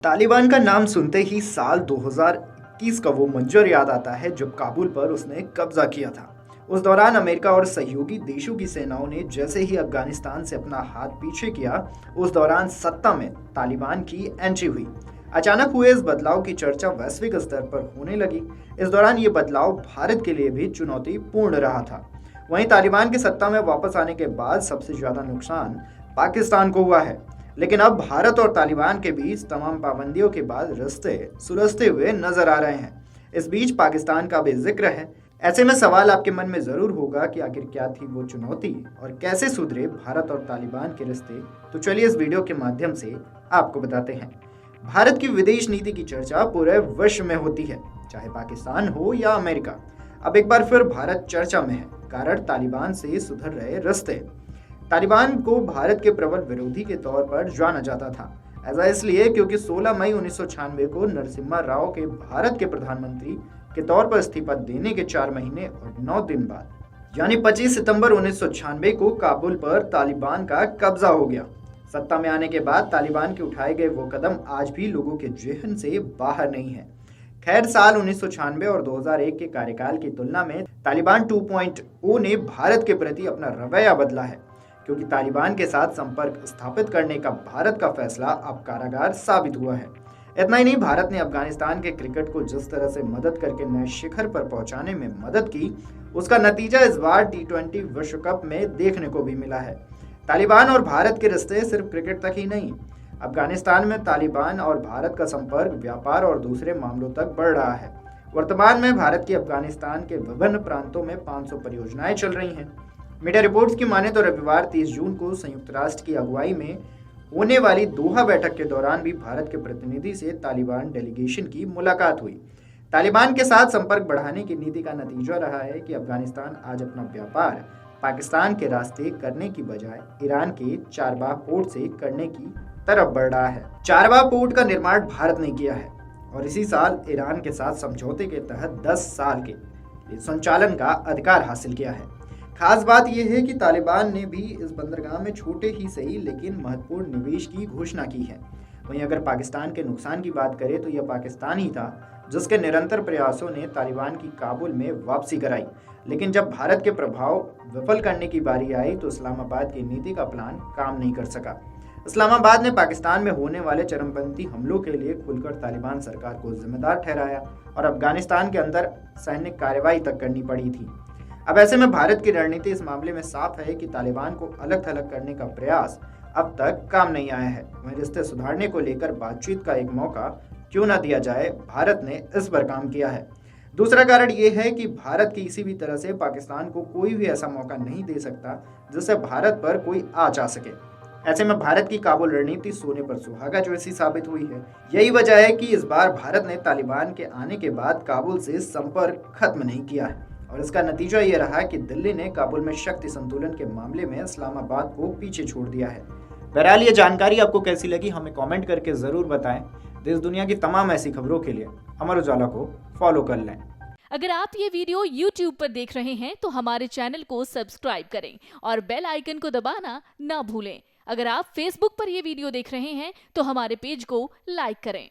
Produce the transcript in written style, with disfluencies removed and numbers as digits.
तालिबान का नाम सुनते ही साल 2021 का वो मंजर याद आता है जब काबुल पर उसने कब्जा किया था। उस दौरान अमेरिका और सहयोगी देशों की सेनाओं ने जैसे ही अफगानिस्तान से अपना हाथ पीछे किया, उस दौरान सत्ता में तालिबान की एंट्री हुई। अचानक हुए इस बदलाव की चर्चा वैश्विक स्तर पर होने लगी। इस दौरान ये बदलाव भारत के लिए भी चुनौतीपूर्ण रहा था। वहीं तालिबान की सत्ता में वापस आने के बाद सबसे ज्यादा नुकसान पाकिस्तान को हुआ है। लेकिन अब भारत और तालिबान के बीच तमाम पाबंदियों के बाद रिश्ते सुलझते हुए नजर आ रहे हैं। इस बीच पाकिस्तान का भी जिक्र है। ऐसे में सवाल आपके मन में जरूर होगा कि आखिर क्या थी वो चुनौती और कैसे सुधरे भारत और तालिबान के रिश्ते। तो चलिए इस वीडियो के माध्यम से आपको बताते हैं। भारत की विदेश नीति की चर्चा पूरे विश्व में होती है, चाहे पाकिस्तान हो या अमेरिका। अब एक बार फिर भारत चर्चा में है, कारण तालिबान से सुधर रहे रिश्ते। तालिबान को भारत के प्रबल विरोधी के तौर पर जाना जाता था। ऐसा इसलिए क्योंकि 16 मई 1996 को नरसिम्हा राव के भारत के प्रधानमंत्री के तौर पर इस्तीफा देने के 4 महीने और 9 दिन बाद यानी 25 सितंबर 1996 को काबुल पर तालिबान का कब्जा हो गया। सत्ता में आने के बाद तालिबान के उठाए गए वो कदम आज भी लोगों के जेहन से बाहर नहीं है। खैर, साल 1996 और 2001 के कार्यकाल की तुलना में तालिबान 2.0 ने भारत के प्रति अपना रवैया बदला है, क्योंकि तालिबान के साथ संपर्क स्थापित करने का भारत का फैसला अब कारागार साबित हुआ है। इतना ही नहीं, भारत ने अफगानिस्तान के क्रिकेट को जिस तरह से मदद करके नए शिखर पर पहुंचाने में मदद की, उसका नतीजा इस बार T20 विश्व कप में देखने को भी मिला है। तालिबान और भारत के रिश्ते सिर्फ क्रिकेट तक ही नहीं, अफगानिस्तान में तालिबान और भारत का संपर्क व्यापार और दूसरे मामलों तक बढ़ रहा है। वर्तमान में भारत की अफगानिस्तान के विभिन्न प्रांतों में 500 परियोजनाएं चल रही हैं। मीडिया रिपोर्ट्स की माने तो रविवार 30 जून को संयुक्त राष्ट्र की अगुवाई में होने वाली दोहा बैठक के दौरान भी भारत के प्रतिनिधि से तालिबान डेलीगेशन की मुलाकात हुई। तालिबान के साथ संपर्क बढ़ाने की नीति का नतीजा रहा है कि अफगानिस्तान आज अपना व्यापार पाकिस्तान के रास्ते करने की बजाय ईरान के चारबाग पोर्ट से करने की तरफ बढ़ रहा है। चारबाग पोर्ट का निर्माण भारत ने किया है और इसी साल ईरान के साथ समझौते के तहत 10 साल के संचालन का अधिकार हासिल किया है। खास बात यह है कि तालिबान ने भी इस बंदरगाह में छोटे ही सही लेकिन महत्वपूर्ण निवेश की घोषणा की है। वहीं अगर पाकिस्तान के नुकसान की बात करें तो यह पाकिस्तान ही था जिसके निरंतर प्रयासों ने तालिबान की काबुल में वापसी कराई। लेकिन जब भारत के प्रभाव विफल करने की बारी आई तो इस्लामाबाद की नीति का प्लान काम नहीं कर सका। इस्लामाबाद ने पाकिस्तान में होने वाले चरमपंथी हमलों के लिए खुलकर तालिबान सरकार को जिम्मेदार ठहराया और अफगानिस्तान के अंदर सैन्य कार्रवाई तक करनी पड़ी थी। अब ऐसे में भारत की रणनीति इस मामले में साफ है कि तालिबान को अलग थलग करने का प्रयास अब तक काम नहीं आया है। वहीं रिश्ते सुधारने को लेकर बातचीत का एक मौका क्यों न दिया जाए, भारत ने इस पर काम किया है। दूसरा कारण ये है कि भारत किसी भी तरह से पाकिस्तान को कोई भी ऐसा मौका नहीं दे सकता जिससे भारत पर कोई आँच आ सके। ऐसे में भारत की काबुल रणनीति सोने पर सुहागा जैसी साबित हुई है। यही वजह है कि इस बार भारत ने तालिबान के आने के बाद काबुल से संपर्क खत्म नहीं किया है और इसका नतीजा ये रहा कि दिल्ली ने काबुल में शक्ति संतुलन के मामले में इस्लामाबाद को पीछे छोड़ दिया है। बहरहाल ये जानकारी आपको कैसी लगी हमें कमेंट करके जरूर बताएं। देश दुनिया की तमाम ऐसी खबरों के लिए अमर उजाला को फॉलो कर लें। अगर आप ये वीडियो YouTube पर देख रहे हैं तो हमारे चैनल को सब्सक्राइब करें और बेल आइकन को दबाना ना भूलें। अगर आप Facebook पर ये वीडियो देख रहे हैं तो हमारे पेज को लाइक करें।